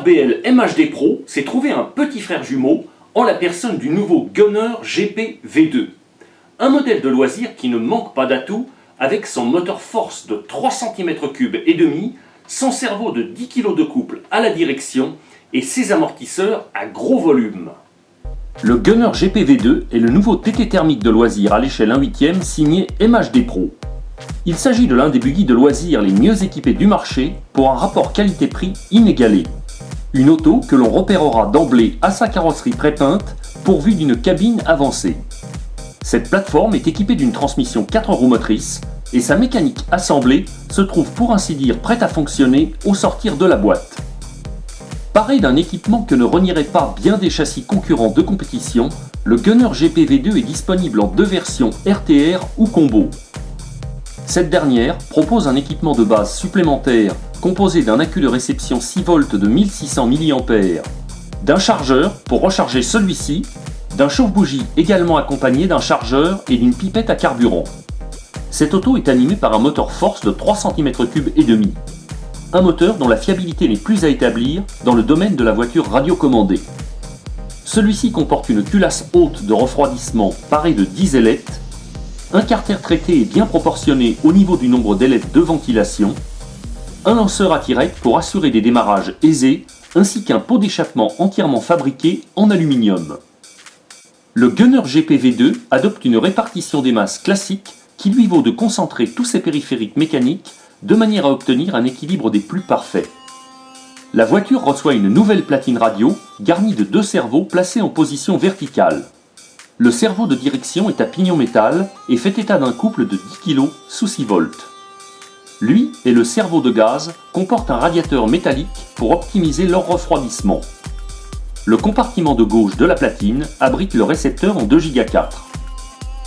moteur BL MHD Pro s'est trouvé un petit frère jumeau en la personne du nouveau Gunner GP V2. Un modèle de loisir qui ne manque pas d'atouts avec son moteur force de 3 cm3 et demi, son cerveau de 10 kg de couple à la direction et ses amortisseurs à gros volume. Le Gunner GP V2 est le nouveau TT thermique de loisir à l'échelle 1/8 signé MHD Pro. Il s'agit de l'un des buggy de loisirs les mieux équipés du marché pour un rapport qualité-prix inégalé. Une auto que l'on repérera d'emblée à sa carrosserie prépeinte pourvue d'une cabine avancée. Cette plateforme est équipée d'une transmission 4 roues motrices et sa mécanique assemblée se trouve pour ainsi dire prête à fonctionner au sortir de la boîte. Paré d'un équipement que ne renierait pas bien des châssis concurrents de compétition, le Gunner GP V2 est disponible en deux versions RTR ou Combo. Cette dernière propose un équipement de base supplémentaire composé d'un accu de réception 6 volts de 1600 mAh, d'un chargeur pour recharger celui-ci, d'un chauffe-bougie également accompagné d'un chargeur et d'une pipette à carburant. Cette auto est animée par un moteur force de 3 cm3 et demi. Un moteur dont la fiabilité n'est plus à établir dans le domaine de la voiture radiocommandée. Celui-ci comporte une culasse haute de refroidissement parée de 10 ailettes, un carter traité et bien proportionné au niveau du nombre d'ailettes de ventilation, un lanceur à tirette pour assurer des démarrages aisés, ainsi qu'un pot d'échappement entièrement fabriqué en aluminium. Le Gunner GP V2 adopte une répartition des masses classique qui lui vaut de concentrer tous ses périphériques mécaniques de manière à obtenir un équilibre des plus parfaits. La voiture reçoit une nouvelle platine radio garnie de 2 cerveaux placés en position verticale. Le cerveau de direction est à pignon métal et fait état d'un couple de 10 kg sous 6 volts. Lui et le cerveau de gaz comportent un radiateur métallique pour optimiser leur refroidissement. Le compartiment de gauche de la platine abrite le récepteur en 2 Go 4.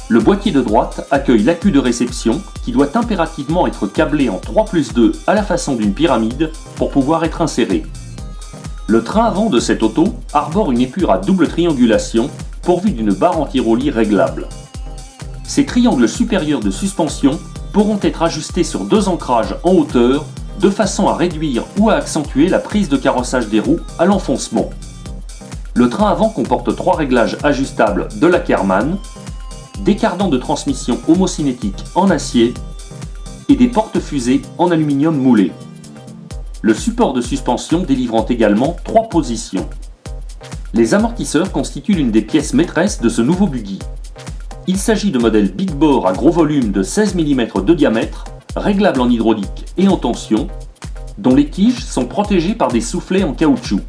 Le boîtier de droite accueille l'accu de réception qui doit impérativement être câblé en 3+2 à la façon d'une pyramide pour pouvoir être inséré. Le train avant de cette auto arbore une épure à double triangulation pourvue d'une barre anti-roulis réglable. Ces triangles supérieurs de suspension pourront être ajustés sur 2 ancrages en hauteur de façon à réduire ou à accentuer la prise de carrossage des roues à l'enfoncement. Le train avant comporte 3 réglages ajustables de l'Ackerman, des cardans de transmission homocinétiques en acier et des porte-fusées en aluminium moulé. Le support de suspension délivrant également 3 positions. Les amortisseurs constituent l'une des pièces maîtresses de ce nouveau buggy. Il s'agit de modèles Big Bore à gros volume de 16 mm de diamètre, réglables en hydraulique et en tension, dont les tiges sont protégées par des soufflets en caoutchouc.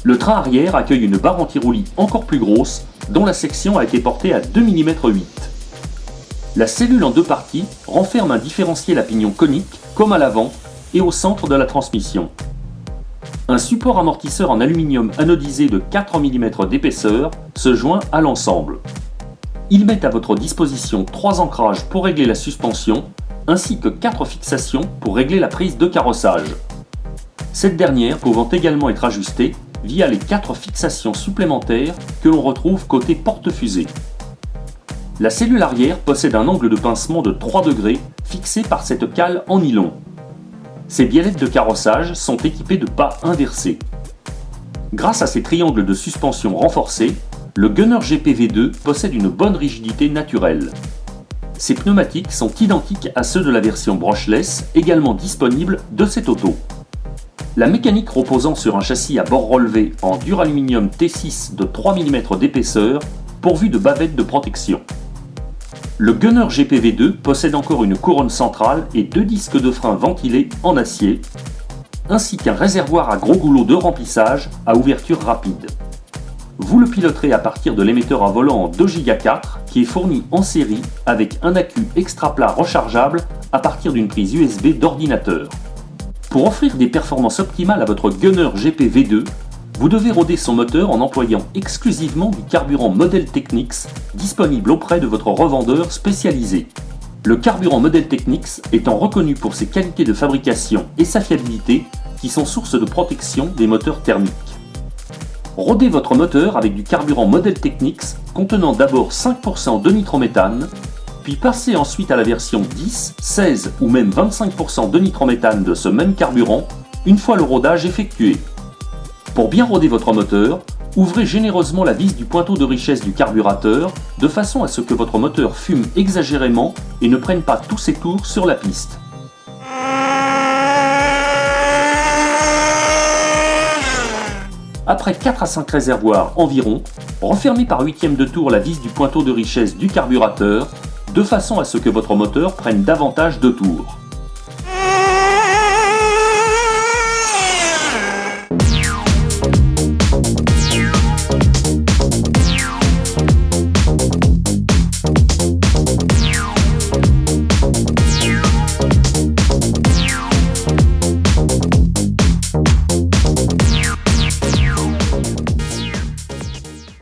Le train arrière accueille une barre anti-roulis encore plus grosse, dont la section a été portée à 2 mm 8. La cellule en 2 parties renferme un différentiel à pignon conique, comme à l'avant, et au centre de la transmission. Un support amortisseur en aluminium anodisé de 4 mm d'épaisseur se joint à l'ensemble. Il met à votre disposition 3 ancrages pour régler la suspension, ainsi que 4 fixations pour régler la prise de carrossage. Cette dernière pouvant également être ajustée via les 4 fixations supplémentaires que l'on retrouve côté porte-fusée. La cellule arrière possède un angle de pincement de 3 degrés fixé par cette cale en nylon. Ces biellettes de carrossage sont équipées de pas inversés. Grâce à ces triangles de suspension renforcés, le Gunner GP V2 possède une bonne rigidité naturelle. Ces pneumatiques sont identiques à ceux de la version brushless, également disponible de cette auto. La mécanique reposant sur un châssis à bord relevé en duraluminium T6 de 3 mm d'épaisseur, pourvu de bavettes de protection. Le Gunner GP V2 possède encore une couronne centrale et 2 disques de frein ventilés en acier, ainsi qu'un réservoir à gros goulot de remplissage à ouverture rapide. Vous le piloterez à partir de l'émetteur à volant en 2 Go 4 qui est fourni en série avec un accu extra plat rechargeable à partir d'une prise USB d'ordinateur. Pour offrir des performances optimales à votre Gunner GP V2, vous devez roder son moteur en employant exclusivement du carburant Model Technics disponible auprès de votre revendeur spécialisé. Le carburant Model Technics étant reconnu pour ses qualités de fabrication et sa fiabilité qui sont source de protection des moteurs thermiques. Rodez votre moteur avec du carburant Model Technics contenant d'abord 5% de nitrométhane, puis passez ensuite à la version 10, 16 ou même 25% de nitrométhane de ce même carburant une fois le rodage effectué. Pour bien roder votre moteur, ouvrez généreusement la vis du pointeau de richesse du carburateur de façon à ce que votre moteur fume exagérément et ne prenne pas tous ses tours sur la piste. Après 4 à 5 réservoirs environ, refermez par huitième de tour la vis du pointeau de richesse du carburateur de façon à ce que votre moteur prenne davantage de tours.